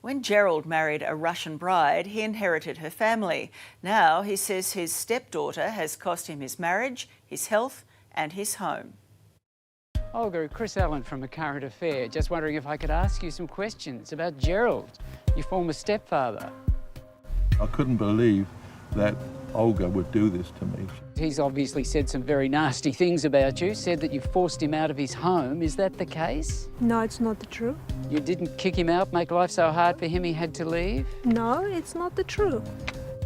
When Gerald married a Russian bride, he inherited her family. Now he says his stepdaughter has cost him his marriage, his health and his home. Olga, Chris Allen from A Current Affair. Just wondering if I could ask you some questions about Gerald, your former stepfather. I couldn't believe that Olga would do this to me. He's obviously said some very nasty things about you, said that you forced him out of his home. Is that the case? No, it's not the truth. You didn't kick him out, make life so hard for him he had to leave? No, it's not the truth.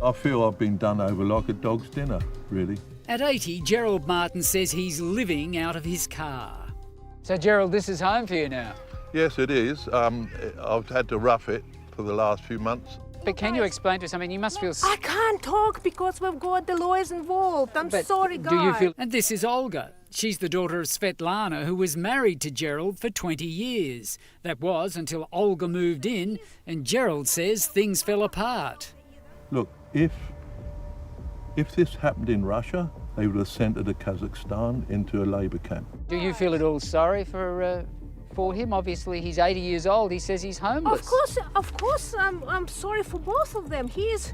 I feel I've been done over like a dog's dinner, really. At 80, Gerald Martin says he's living out of his car. So, Gerald, this is home for you now? Yes, it is. I've had to rough it for the last few months. But can you explain to us, I mean, you must feel... I can't talk because we've got the lawyers involved. I'm sorry, guys. Do you feel... And this is Olga. She's the daughter of Svetlana, who was married to Gerald for 20 years. That was until Olga moved in, and Gerald says things fell apart. Look, if this happened in Russia, they would have sent her to Kazakhstan into a labour camp. Do you feel at all sorry for him? Obviously, he's 80 years old. He says he's homeless. Of course, I'm sorry for both of them. He is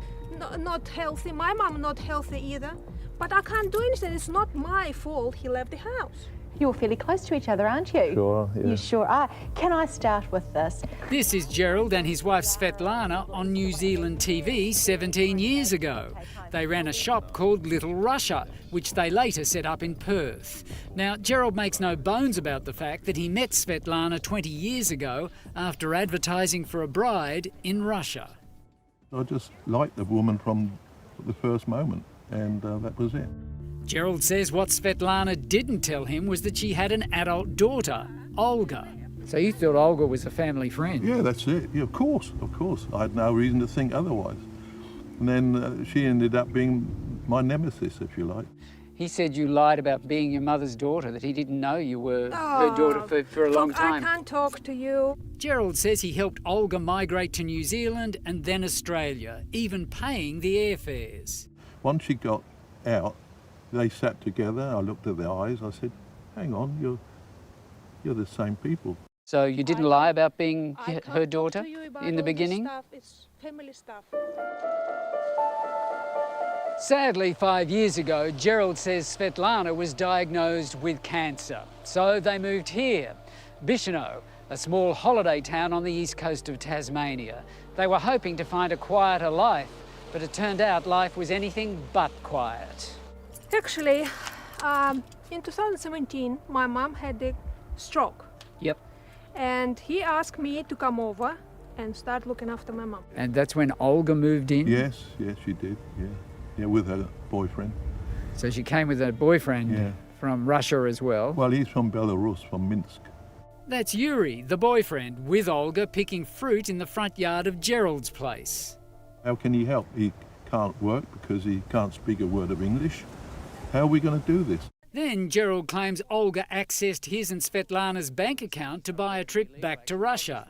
not healthy. My mom not healthy either. But I can't do anything. It's not my fault he left the house. You're fairly close to each other, aren't you? Sure, yeah. You sure are. Can I start with this? This is Gerald and his wife Svetlana on New Zealand TV 17 years ago. They ran a shop called Little Russia, which they later set up in Perth. Now, Gerald makes no bones about the fact that he met Svetlana 20 years ago after advertising for a bride in Russia. I just liked the woman from the first moment, and that was it. Gerald says what Svetlana didn't tell him was that she had an adult daughter, Olga. So you thought Olga was a family friend? Yeah, that's it. Yeah, of course. I had no reason to think otherwise. And then she ended up being my nemesis, if you like. He said you lied about being your mother's daughter, that he didn't know you were her daughter for a long time. I can't talk to you. Gerald says he helped Olga migrate to New Zealand and then Australia, even paying the airfares. Once she got out, they sat together. I looked at their eyes. I said, "Hang on, you're the same people." So you didn't lie about being I can't her talk daughter to you about in the all this beginning? Stuff. It's family stuff. Sadly, 5 years ago, Gerald says Svetlana was diagnosed with cancer. So they moved here, Bicheno, a small holiday town on the east coast of Tasmania. They were hoping to find a quieter life, but it turned out life was anything but quiet. Actually, in 2017, my mom had a stroke. Yep. And he asked me to come over and start looking after my mom. And that's when Olga moved in? Yes, she did. Yeah, with her boyfriend. So she came with her boyfriend from Russia as well? Well, he's from Belarus, from Minsk. That's Yuri, the boyfriend, with Olga picking fruit in the front yard of Gerald's place. How can he help? He can't work because he can't speak a word of English. How are we going to do this? Then Gerald claims Olga accessed his and Svetlana's bank account to buy a trip back to Russia.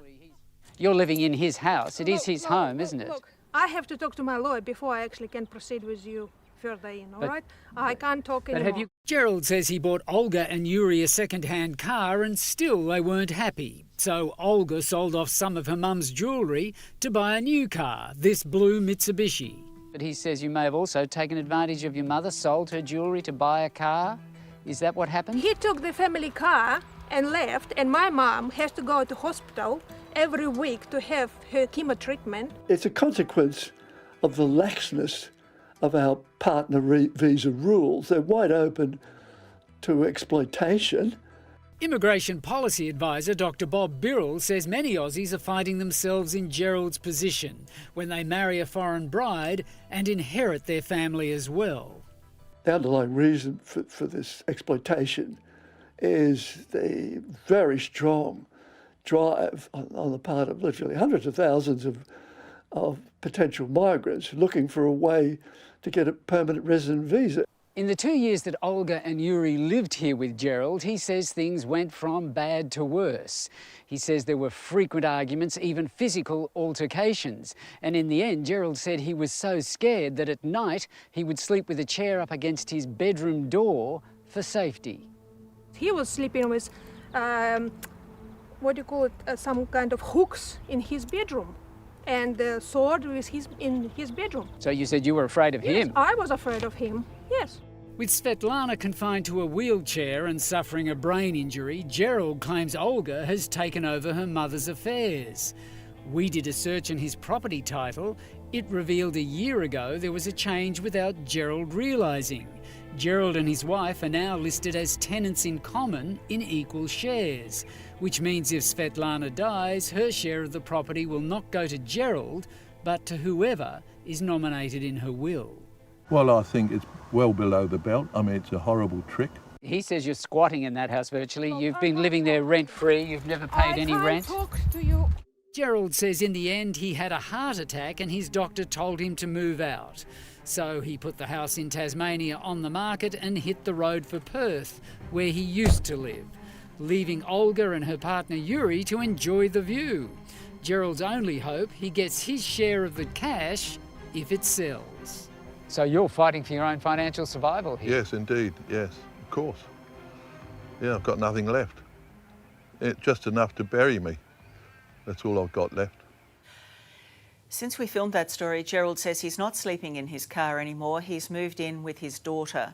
You're living in his house. It is his home, isn't it? Look, I have to talk to my lawyer before I actually can proceed with you further in, all right? I can't talk anymore. Gerald says he bought Olga and Yuri a second-hand car and still they weren't happy. So Olga sold off some of her mum's jewellery to buy a new car, this blue Mitsubishi. But he says you may have also taken advantage of your mother, sold her jewellery to buy a car. Is that what happened? He took the family car and left, and my mom has to go to hospital every week to have her chemo treatment. It's a consequence of the laxness of our partner visa rules. They're wide open to exploitation. Immigration policy advisor Dr Bob Birrell says many Aussies are finding themselves in Gerald's position when they marry a foreign bride and inherit their family as well. The underlying reason for this exploitation is the very strong drive on the part of literally hundreds of thousands of potential migrants looking for a way to get a permanent resident visa. In the 2 years that Olga and Yuri lived here with Gerald, he says things went from bad to worse. He says there were frequent arguments, even physical altercations. And in the end, Gerald said he was so scared that at night he would sleep with a chair up against his bedroom door for safety. He was sleeping with, some kind of hooks in his bedroom. and the sword was in his bedroom. So you said you were afraid of Yes, him? I was afraid of him. Yes. With Svetlana confined to a wheelchair and suffering a brain injury, Gerald claims Olga has taken over her mother's affairs. We did a search on his property title. It revealed a year ago there was a change without Gerald realising. Gerald and his wife are now listed as tenants in common in equal shares, which means if Svetlana dies, her share of the property will not go to Gerald, but to whoever is nominated in her will. Well, I think it's well below the belt. I mean, it's a horrible trick. He says you're squatting in that house virtually. You've been living there rent-free. You've never paid any rent. I can't talk to you. Gerald says in the end he had a heart attack and his doctor told him to move out. So he put the house in Tasmania on the market and hit the road for Perth, where he used to live, leaving Olga and her partner Yuri to enjoy the view. Gerald's only hope he gets his share of the cash if it sells. So you're fighting for your own financial survival here? Yes, indeed. Yes, of course. Yeah, I've got nothing left. It's just enough to bury me. That's all I've got left. Since we filmed that story, Gerald says he's not sleeping in his car anymore. He's moved in with his daughter.